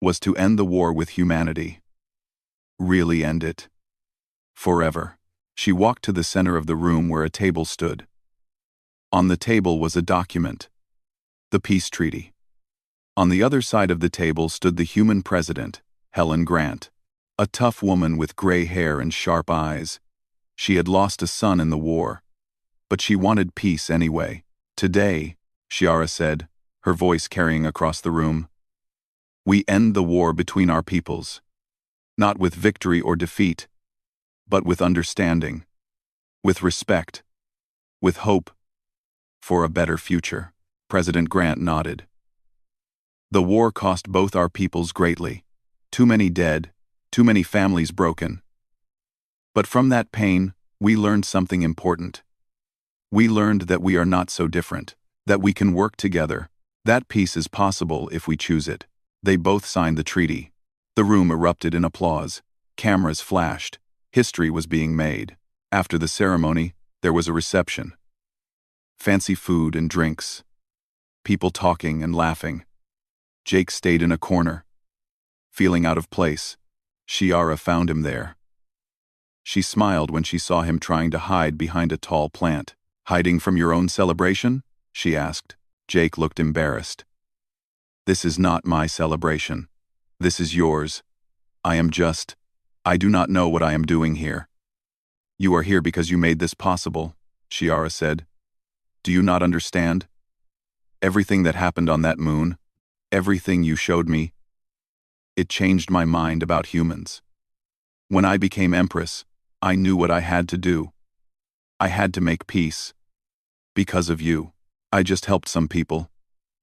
was to end the war with humanity. Really end it. Forever. She walked to the center of the room where a table stood. On the table was a document. The peace treaty. On the other side of the table stood the human president, Helen Grant. A tough woman with gray hair and sharp eyes. She had lost a son in the war. but she wanted peace anyway. Today, Shiara said, her voice carrying across the room, we end the war between our peoples. Not with victory or defeat, but with understanding, with respect, with hope for a better future. President Grant nodded. The war cost both our peoples greatly. Too many dead, too many families broken. But from that pain, we learned something important. We learned that we are not so different, that we can work together. That peace is possible if we choose it. They both signed the treaty. The room erupted in applause. Cameras flashed. History was being made. After the ceremony, there was a reception. Fancy food and drinks. People talking and laughing. Jake stayed in a corner. Feeling out of place, Shiara found him there. She smiled when she saw him trying to hide behind a tall plant. Hiding from your own celebration? She asked. Jake looked embarrassed. This is not my celebration. This is yours. I do not know what I am doing here. You are here because you made this possible, Shiara said. Do you not understand? Everything that happened on that moon, everything you showed me, it changed my mind about humans. When I became Empress, I knew what I had to do. I had to make peace. Because of you. I just helped some people,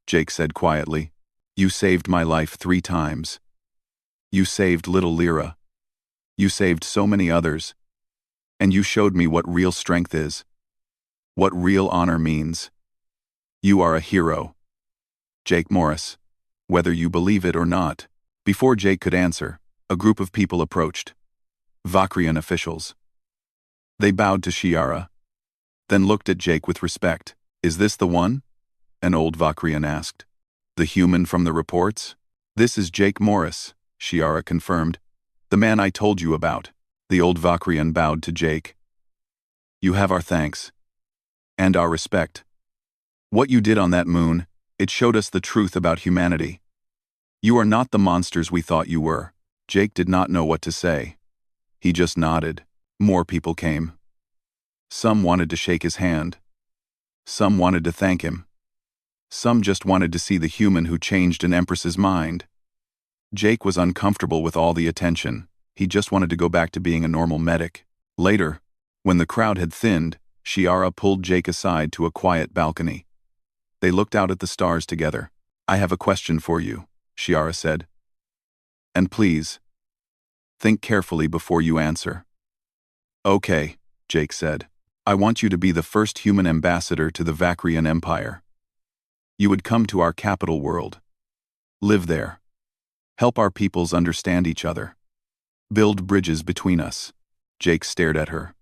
Jake said quietly. You saved my life 3 times. You saved little Lyra. You saved so many others. And you showed me what real strength is. What real honor means. You are a hero. Jake Morris. Whether you believe it or not. Before Jake could answer, a group of people approached. Vakrian officials. They bowed to Shiara, then looked at Jake with respect. Is this the one? An old Vakrian asked. The human from the reports? This is Jake Morris, Shiara confirmed. The man I told you about. The old Vakrian bowed to Jake. You have our thanks. And our respect. What you did on that moon, it showed us the truth about humanity. You are not the monsters we thought you were. Jake did not know what to say. He just nodded. More people came. Some wanted to shake his hand. Some wanted to thank him. Some just wanted to see the human who changed an empress's mind. Jake was uncomfortable with all the attention. He just wanted to go back to being a normal medic. Later, when the crowd had thinned, Shiara pulled Jake aside to a quiet balcony. They looked out at the stars together. I have a question for you, Shiara said. And please, think carefully before you answer. Okay, Jake said. I want you to be the first human ambassador to the Vakrian Empire. You would come to our capital world. Live there. Help our peoples understand each other. Build bridges between us. Jake stared at her.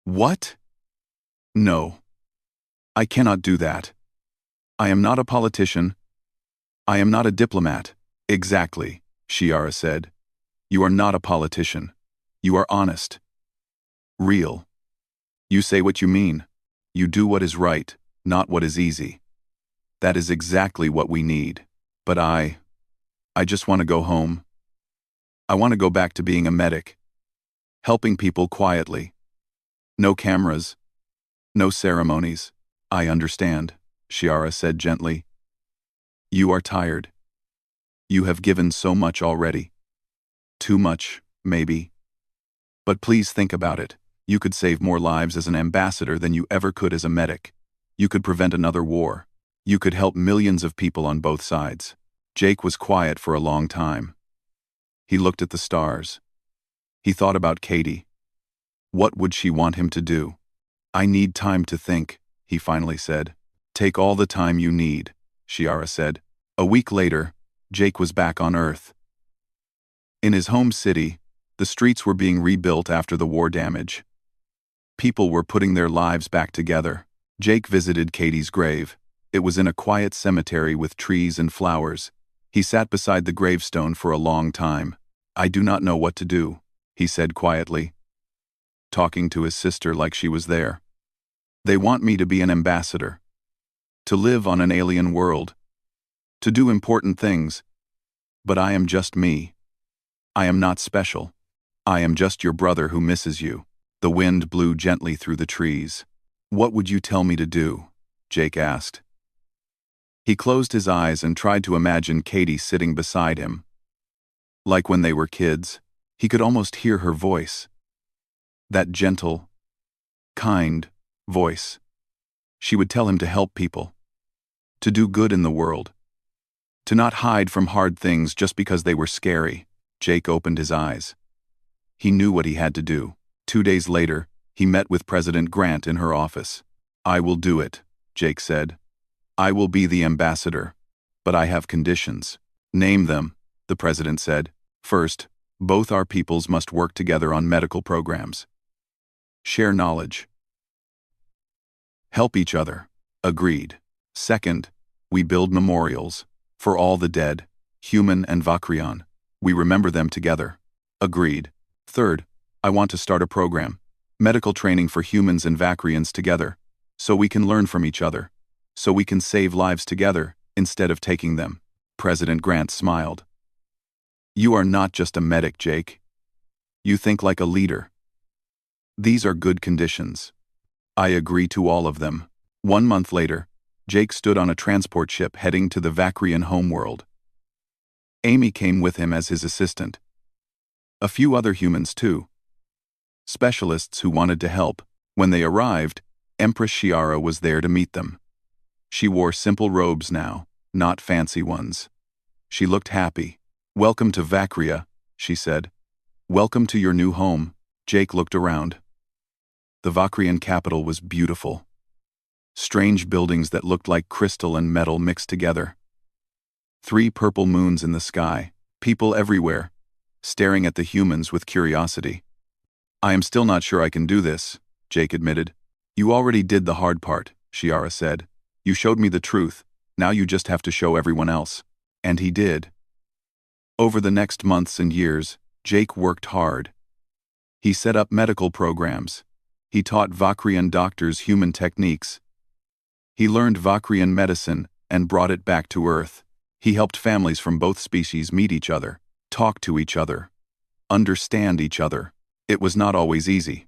What? No. I cannot do that. I am not a politician. I am not a diplomat. Exactly, Shiara said. You are not a politician. You are honest. Real. You say what you mean. You do what is right, not what is easy. That is exactly what we need. But I just want to go home. I want to go back to being a medic. Helping people quietly. No cameras. No ceremonies. I understand, Shiara said gently. You are tired. You have given so much already. Too much, maybe. But please think about it. You could save more lives as an ambassador than you ever could as a medic. You could prevent another war. You could help millions of people on both sides. Jake was quiet for a long time. He looked at the stars. He thought about Katie. What would she want him to do? I need time to think, he finally said. Take all the time you need, Shiara said. A week later, Jake was back on Earth. In his home city, the streets were being rebuilt after the war damage. People were putting their lives back together. Jake visited Katie's grave. It was in a quiet cemetery with trees and flowers. He sat beside the gravestone for a long time. I do not know what to do, he said quietly, talking to his sister like she was there. They want me to be an ambassador. To live on an alien world. To do important things. But I am just me. I am not special. I am just your brother who misses you. The wind blew gently through the trees. What would you tell me to do? Jake asked. He closed his eyes and tried to imagine Katie sitting beside him. Like when they were kids, he could almost hear her voice. That gentle, kind voice. She would tell him to help people, to do good in the world, to not hide from hard things just because they were scary. Jake opened his eyes. He knew what he had to do. 2 days later, he met with President Grant in her office. I will do it, Jake said. I will be the ambassador, but I have conditions. Name them, the president said. First, both our peoples must work together on medical programs. Share knowledge. Help each other. Agreed. Second, we build memorials for all the dead, human and Vakrian. We remember them together. Agreed. Third, I want to start a program, medical training for humans and Vakrians together, so we can learn from each other, so we can save lives together instead of taking them. President Grant smiled. You are not just a medic, Jake. You think like a leader. These are good conditions. I agree to all of them. 1 month later, Jake stood on a transport ship heading to the Vakrian homeworld. Amy came with him as his assistant. A few other humans too. Specialists who wanted to help. When they arrived, Empress Shiara was there to meet them. She wore simple robes now, not fancy ones. She looked happy. Welcome to Vakria, she said. Welcome to your new home. Jake looked around. The Vakrian capital was beautiful. Strange buildings that looked like crystal and metal mixed together. 3 purple moons in the sky, people everywhere, staring at the humans with curiosity. I am still not sure I can do this, Jake admitted. You already did the hard part, Shiara said. You showed me the truth, now you just have to show everyone else. And he did. Over the next months and years, Jake worked hard. He set up medical programs. He taught Vakrian doctors human techniques. He learned Vakrian medicine and brought it back to Earth. He helped families from both species meet each other, talk to each other, understand each other. It was not always easy.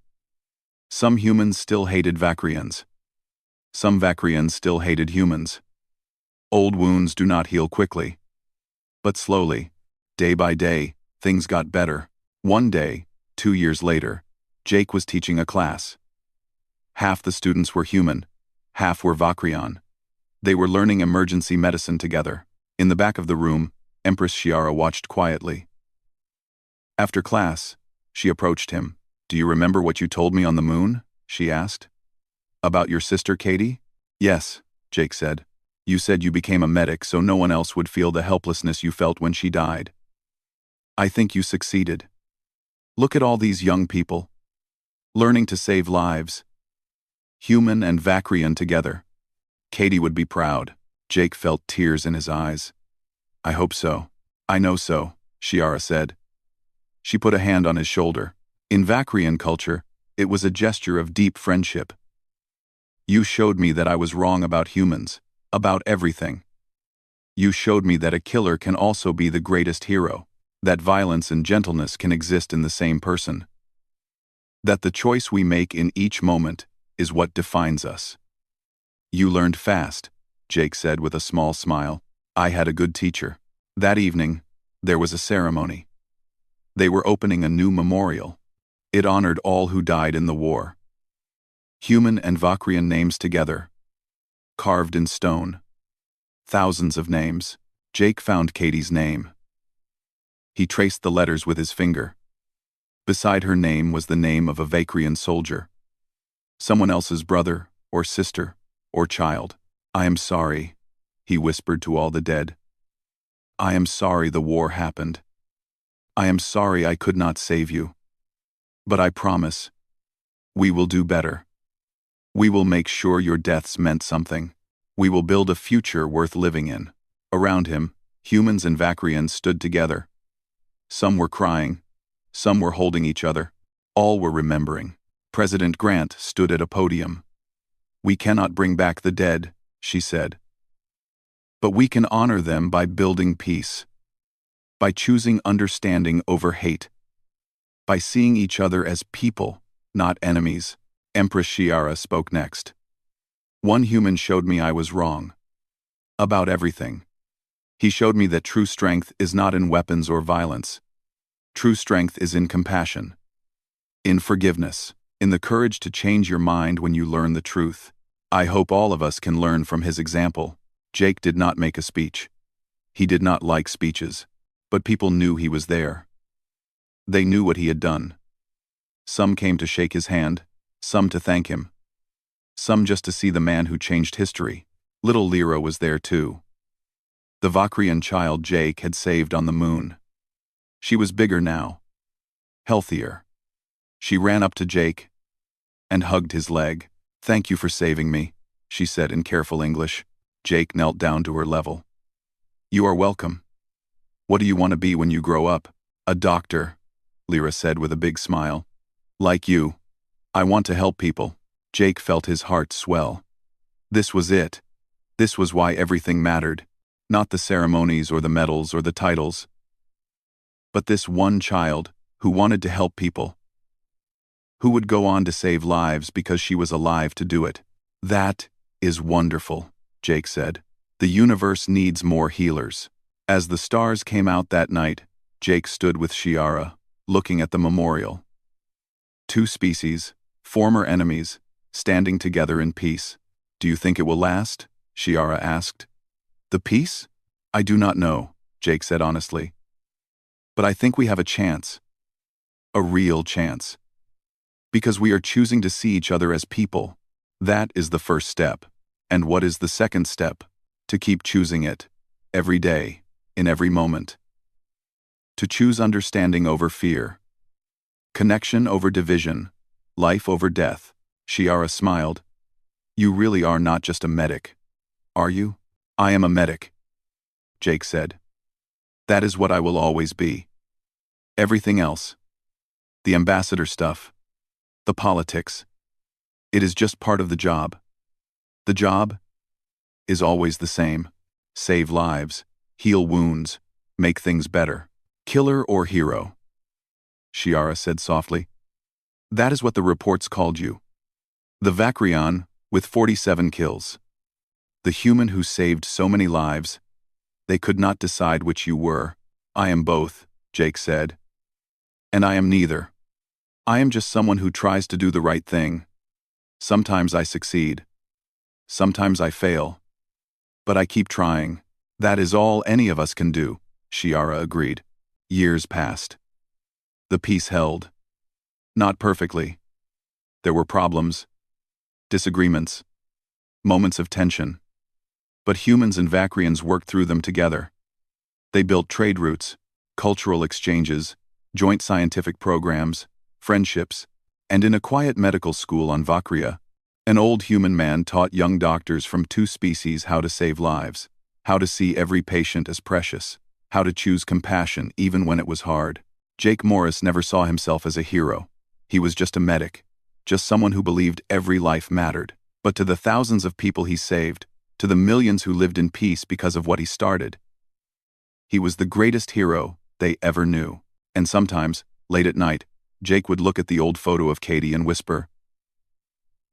Some humans still hated Vakrians. Some Vakrians still hated humans. Old wounds do not heal quickly. But slowly, day by day, things got better. One day, 2 years later, Jake was teaching a class. Half the students were human, half were Vakrian. They were learning emergency medicine together. In the back of the room, Empress Shiara watched quietly. After class, she approached him. Do you remember what you told me on the moon? She asked. About your sister Katie? Yes, Jake said. You said you became a medic so no one else would feel the helplessness you felt when she died. I think you succeeded. Look at all these young people. Learning to save lives. Human and Vakrian together. Katie would be proud. Jake felt tears in his eyes. I hope so. I know so, Shiara said. She put a hand on his shoulder. In Vakrian culture, it was a gesture of deep friendship. You showed me that I was wrong about humans, about everything. You showed me that a killer can also be the greatest hero, that violence and gentleness can exist in the same person. That the choice we make in each moment is what defines us. You learned fast, Jake said with a small smile. I had a good teacher. That evening, there was a ceremony. They were opening a new memorial. It honored all who died in the war. Human and Vakrian names together, carved in stone. Thousands of names. Jake found Katie's name. He traced the letters with his finger. Beside her name was the name of a Vakrian soldier. Someone else's brother, or sister, or child. I am sorry, he whispered to all the dead. I am sorry the war happened. I am sorry I could not save you. But I promise, we will do better. We will make sure your deaths meant something. We will build a future worth living in. Around him, humans and Vakrians stood together. Some were crying. Some were holding each other. All were remembering. President Grant stood at a podium. We cannot bring back the dead, she said. But we can honor them by building peace. By choosing understanding over hate. By seeing each other as people, not enemies. Empress Shiara spoke next. One human showed me I was wrong. About everything. He showed me that true strength is not in weapons or violence. True strength is in compassion, in forgiveness, in the courage to change your mind when you learn the truth. I hope all of us can learn from his example. Jake did not make a speech. He did not like speeches, but people knew he was there. They knew what he had done. Some came to shake his hand, some to thank him. Some just to see the man who changed history. Little Lyra was there too. The Vakrian child Jake had saved on the moon. She was bigger now. Healthier. She ran up to Jake and hugged his leg. "Thank you for saving me," she said in careful English. Jake knelt down to her level. "You are welcome. What do you want to be when you grow up?" "A doctor," Lyra said with a big smile. "Like you. I want to help people." Jake felt his heart swell. This was it. This was why everything mattered. Not the ceremonies or the medals or the titles. But this one child who wanted to help people. Who would go on to save lives because she was alive to do it. "That is wonderful," Jake said. "The universe needs more healers." As the stars came out that night, Jake stood with Shiara, looking at the memorial. Two species, former enemies, standing together in peace. "Do you think it will last?" Shiara asked. "The peace? I do not know," Jake said honestly. "But I think we have a chance. A real chance. Because we are choosing to see each other as people. That is the first step. And what is the second step? To keep choosing it. Every day. In every moment. To choose understanding over fear. Connection over division. Life over death." Shiara smiled. "You really are not just a medic. Are you?" "I am a medic," Jake said. "That is what I will always be. Everything else. The ambassador stuff. The politics. It is just part of the job. The job is always the same. Save lives, heal wounds, make things better. Killer or hero?" Shiara said softly. "That is what the reports called you. The Vakrian with 47 kills. The human who saved so many lives. They could not decide which you were." "I am both," Jake said. "And I am neither. I am just someone who tries to do the right thing. Sometimes I succeed. Sometimes I fail. But I keep trying. That is all any of us can do," Shiara agreed. Years passed. The peace held. Not perfectly. There were problems. Disagreements. Moments of tension. But humans and Vakrians worked through them together. They built trade routes, cultural exchanges, joint scientific programs, friendships, and in a quiet medical school on Vakria, an old human man taught young doctors from two species how to save lives, how to see every patient as precious, how to choose compassion even when it was hard. Jake Morris never saw himself as a hero. He was just a medic, just someone who believed every life mattered. But to the thousands of people he saved, to the millions who lived in peace because of what he started, he was the greatest hero they ever knew. And sometimes, late at night, Jake would look at the old photo of Katie and whisper,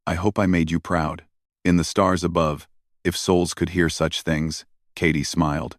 "I hope I made you proud." In the stars above, if souls could hear such things, Katie smiled.